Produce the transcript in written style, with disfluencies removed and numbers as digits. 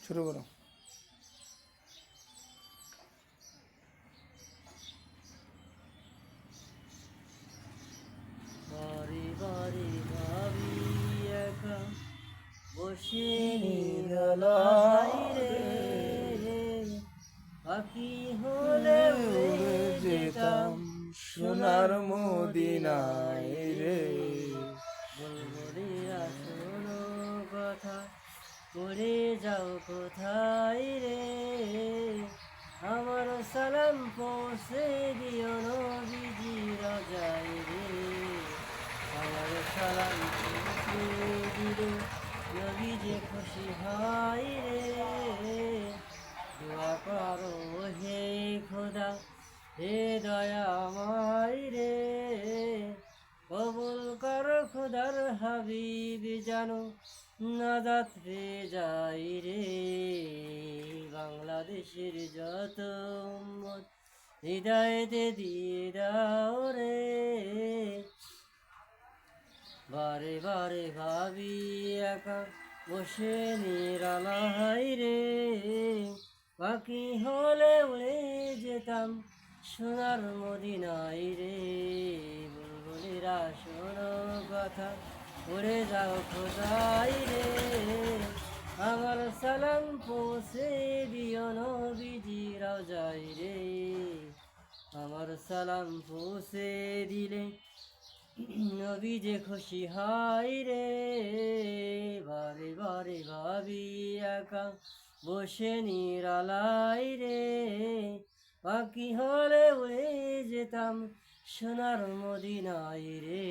শুরু করো। বারে বারে ভাবি একা বসে নিরালাই রে, পাখি হলে উড়ে যেতাম সোনার মদিনায় রে। বুলবুলিরা শোনো কথা, উড়ে যাও কোথায় রে, আমার সালাম পৌঁছে দিও নবীজি রাজায় রে, আমার সালাম পৌঁছে দিলে নবী যে খুশি হয় রে, দোয়া করো হে খোদা, হে দয়াময় রে, কবুল করো খোদার হাবিব জানো নাজাত পেয়ে যাই রে, বাংলাদেশের যত উম্মত হৃদয়তে দিয়ে দাও রে, বারে বারে ভাবি একা বসে নিরালাই রে, পাখি হলে উড়ে যেতাম সোনার মদিনায় রে, বুলবুলিরা শোনো কথা, উড়ে যাও খোদাই রে, আমার সালাম পৌঁছে দিও নবীজি রওজায় রে, আমার সালাম পৌঁছে দিলে নবী যে খুশি হয় রে, বারে বারে ভাবি একা বসে নিরালাই রে, পাখি হলে উড়ে যেতাম সোনার মদিনায় রে।